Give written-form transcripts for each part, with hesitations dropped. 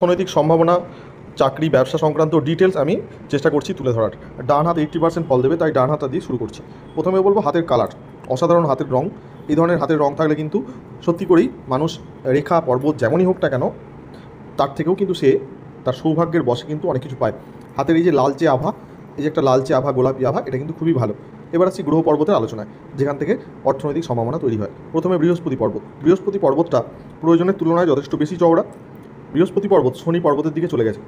অর্থনৈতিক সম্ভাবনা, চাকরি, ব্যবসা সংক্রান্ত ডিটেলস আমি চেষ্টা করছি তুলে ধরার। ডান হাত 80% ফল দেবে, তাই ডান হাতটা দিয়ে শুরু করছি। প্রথমে বলবো হাতের কালার, অসাধারণ হাতের রং। এই ধরনের হাতের রং থাকলে কিন্তু সত্যি করেই মানুষ রেখা পর্বত যেমনই হোক না কেন, তার থেকেও কিন্তু সে তার সৌভাগ্যের বশে কিন্তু অনেক কিছু পায়। হাতের এই যে লালচে আভা, এই যে একটা লালচে আভা, গোলাপি আভা, এটা কিন্তু খুবই ভালো। এবার আসছি গ্রহ পর্বতের আলোচনায়, যেখান থেকে অর্থনৈতিক সম্ভাবনা তৈরি হয়। প্রথমে বৃহস্পতি পর্বত। বৃহস্পতি পর্বতটা প্রয়োজনের তুলনায় যথেষ্ট বেশি চওড়া। বৃহস্পতি পর্বত শনি পর্বতের দিকে চলে গেছে।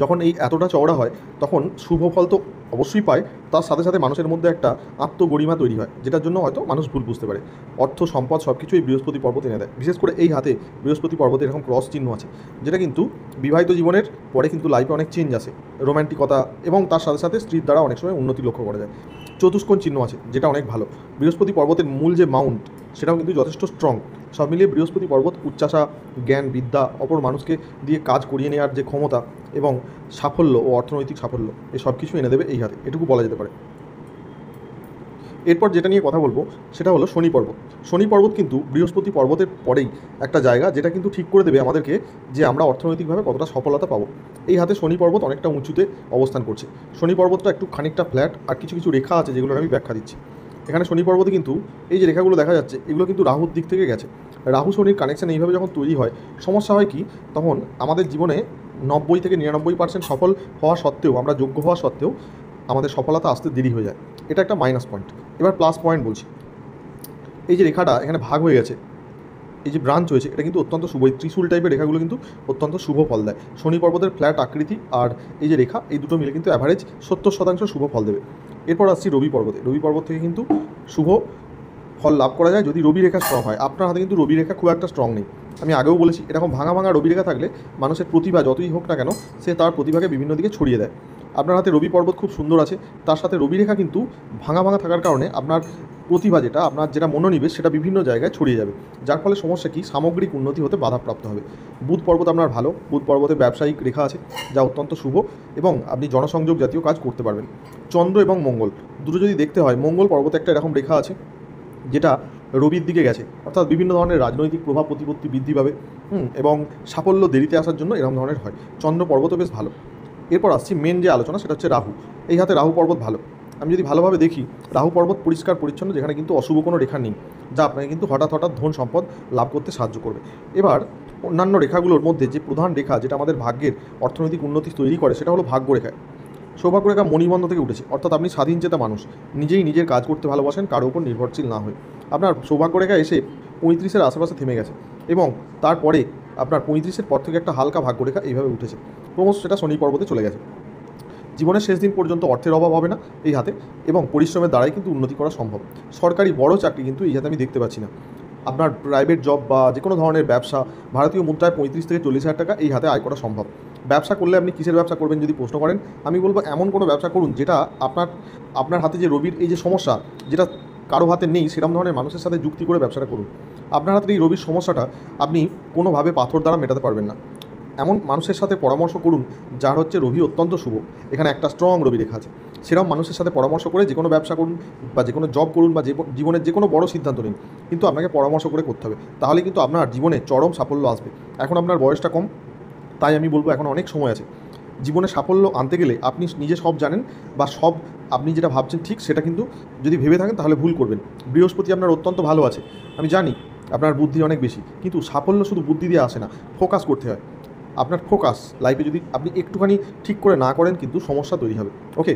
যখন এই এতটা চওড়া হয় তখন শুভ ফল তো অবশ্যই পায়, তার সাথে সাথে মানুষের মধ্যে একটা আত্মগরিমা তৈরি হয়, যেটার জন্য হয়তো মানুষ ভুল বুঝতে পারে। অর্থ, সম্পদ সব কিছুই বৃহস্পতি পর্বত এনে দেয়। বিশেষ করে এই হাতে বৃহস্পতি পর্বতে এরকম ক্রস চিহ্ন আছে, যেটা কিন্তু বিবাহিত জীবনের পরে কিন্তু লাইফে অনেক চেঞ্জ আসে, রোম্যান্টিকতা, এবং তার সাথে সাথে স্ত্রীর দ্বারা অনেক সময় উন্নতি লক্ষ্য করা যায়। চতুষ্কোণ চিহ্ন আছে, যেটা অনেক ভালো। বৃহস্পতি পর্বতের মূল যে মাউন্ট, সেটাও কিন্তু যথেষ্ট স্ট্রং। সব মিলিয়ে বৃহস্পতি পর্বত উচ্চাশা, জ্ঞান, বিদ্যা, অপর মানুষকে দিয়ে কাজ করিয়ে নেওয়ার যে ক্ষমতা এবং সাফল্য ও অর্থনৈতিক সাফল্য, এই সব কিছু এনে দেবে এই হাতে, এটুকু বলা যেতে পারে। এরপর যেটা নিয়ে কথা বলবো সেটা হলো শনি পর্বত। শনি পর্বত কিন্তু বৃহস্পতি পর্বতের পরেই একটা জায়গা, যেটা কিন্তু ঠিক করে দেবে আমাদেরকে যে আমরা অর্থনৈতিকভাবে কতটা সফলতা পাবো। এই হাতে শনি পর্বত অনেকটা উঁচুতে অবস্থান করছে। শনি পর্বতটা একটু খানিকটা ফ্ল্যাট, আর কিছু কিছু রেখা আছে যেগুলোর আমি ব্যাখ্যা দিচ্ছি। এখানে শনি পর্বতে কিন্তু এই যে রেখাগুলো দেখা যাচ্ছে, এগুলো কিন্তু রাহুর দিক থেকে গেছে। রাহু শনির কানেকশান এইভাবে যখন তৈরি হয়, সমস্যা হয় কি, তখন আমাদের জীবনে 90 থেকে 99% সফল হওয়া সত্ত্বেও, আমরা যোগ্য হওয়া সত্ত্বেও আমাদের সফলতা আসতে দেরি হয়ে যায়। এটা একটা মাইনাস পয়েন্ট। এবার প্লাস পয়েন্ট বলছি। এই যে রেখাটা এখানে ভাগ হয়ে গেছে, এই যে ব্রাঞ্চ হয়েছে, এটা কিন্তু অত্যন্ত শুভ। এই ত্রিশূল টাইপের রেখাগুলো কিন্তু অত্যন্ত শুভ ফল দেয়। শনি পর্বতের ফ্ল্যাট আকৃতি আর এই যে রেখা, এই দুটো মিলে কিন্তু অ্যাভারেজ 70% শুভ ফল দেবে। এরপর আসছি রবি পর্বতে। রবি পর্বত থেকে কিন্তু শুভ ফল লাভ করা যায় যদি রবি রেখা স্ট্রং হয়। আপনার হাতে কিন্তু রবি রেখা খুব একটা স্ট্রং নেই। আমি আগেও বলেছি, এরকম ভাঙা ভাঙা রবি রেখা থাকলে মানুষের প্রতিভা যতই হোক না কেন, সে তার প্রতিভাকে বিভিন্ন দিকে ছড়িয়ে দেয়। আপনার হাতে রবি পর্বত খুব সুন্দর আছে, তার সাথে রবি রেখা কিন্তু ভাঙা ভাঙা থাকার কারণে আপনার প্রতিভা, যেটা আপনার যেটা মনোনিবেশ, সেটা বিভিন্ন জায়গায় ছড়িয়ে যাবে, যার ফলে সমস্যা কি, সামগ্রিক উন্নতি হতে বাধাপ্রাপ্ত হবে। বুধ পর্বত আপনার ভালো। বুধ পর্বতে ব্যবসায়িক রেখা আছে, যা অত্যন্ত শুভ, এবং আপনি জনসংযোগ জাতীয় কাজ করতে পারবেন। চন্দ্র এবং মঙ্গল দুটো যদি দেখতে হয়, মঙ্গল পর্বতে একটা এরকম রেখা আছে, যেটা রবির দিকে গেছে, অর্থাৎ বিভিন্ন ধরনের রাজনৈতিক প্রভাব প্রতিপত্তি বৃদ্ধি পাবে, এবং সাফল্য দেরিতে আসার জন্য এরকম ধরনের হয়। চন্দ্র পর্বতও বেশ ভালো। এরপর আসছি মেন যে আলোচনা, সেটা হচ্ছে রাহু। এই হাতে রাহু পর্বত ভালো। আমি যদি ভালোভাবে দেখি, রাহু পর্বত পরিষ্কার পরিচ্ছন্ন, যেখানে কিন্তু অশুভ কোনো রেখা নেই, যা আপনাকে কিন্তু হঠাৎ হঠাৎ ধন সম্পদ লাভ করতে সাহায্য করবে। এবার অন্যান্য রেখাগুলোর মধ্যে যে প্রধান রেখা, যেটা আমাদের ভাগ্যের অর্থনৈতিক উন্নতি তৈরি করে, সেটা হলো ভাগ্য রেখা। সৌভাগ্য রেখা মণিবন্ধ থেকে উঠেছে, অর্থাৎ আপনি স্বাধীনচেতা মানুষ, নিজেই নিজের কাজ করতে ভালোবাসেন, কারো উপর নির্ভরশীল না হয়ে। আপনার সৌভাগ্য রেখা এসে 35-এর আশেপাশে থেমে গেছে, এবং তারপরে আপনার 35-এর পর থেকে একটা হালকা ভাগ্যরেখা এইভাবে উঠেছে, ক্রমশ সেটা শনি পর্বতে চলে গেছে। জীবনের শেষ দিন পর্যন্ত অর্থের অভাব হবে না এই হাতে, এবং পরিশ্রমের দ্বারাই কিন্তু উন্নতি করা সম্ভব। সরকারি বড় চাকরি কিন্তু এই হাতে আমি দেখতে পাচ্ছি না। আপনার প্রাইভেট জব বা যে কোনো ধরনের ব্যবসা, ভারতীয় মুদ্রায় 35 থেকে 40 হাজার টাকা এই হাতে আয় করা সম্ভব। ব্যবসা করলে আপনি কিসের ব্যবসা করবেন যদি প্রশ্ন করেন, আমি বলবো এমন কোনো ব্যবসা করুন যেটা আপনার হাতে যে রবির এই যে সমস্যা, যেটা কারো হাতে নেই, সেরকম ধরনের মানুষের সাথে যুক্তি করে ব্যবসাটা করুন। আপনার হাতের এই রবির সমস্যাটা আপনি কোনোভাবে পাথর দ্বারা মেটাতে পারবেন না। এমন মানুষের সাথে পরামর্শ করুন যার হচ্ছে রবি অত্যন্ত শুভ, এখানে একটা স্ট্রং রবি রেখা আছে। সেরকম মানুষের সাথে পরামর্শ করে যে কোনো ব্যবসা করুন, বা যে কোনো জব করুন, বা জীবনের যে কোনো বড় সিদ্ধান্ত নিন, কিন্তু আপনাকে পরামর্শ করে করতে হবে, তাহলে কিন্তু আপনার জীবনে চরম সাফল্য আসবে। এখন আপনার বয়সটা কম, তাই আমি বলবো এখন অনেক সময় আছে। জীবনে সাফল্য আনতে গেলে আপনি নিজে সব জানেন, বা সব আপনি যেটা ভাবছেন ঠিক, সেটা কিন্তু যদি ভেবে থাকেন তাহলে ভুল করবেন। বৃহস্পতি আপনার অত্যন্ত ভালো আছে, আমি জানি আপনার বুদ্ধি অনেক বেশি, কিন্তু সাফল্য শুধু বুদ্ধি দিয়ে আসে না, ফোকাস করতে হয়। আপনার ফোকাস লাইফে যদি আপনি একটুখানি ঠিক করে না করেন, কিন্তু সমস্যা তৈরি হবে। ওকে,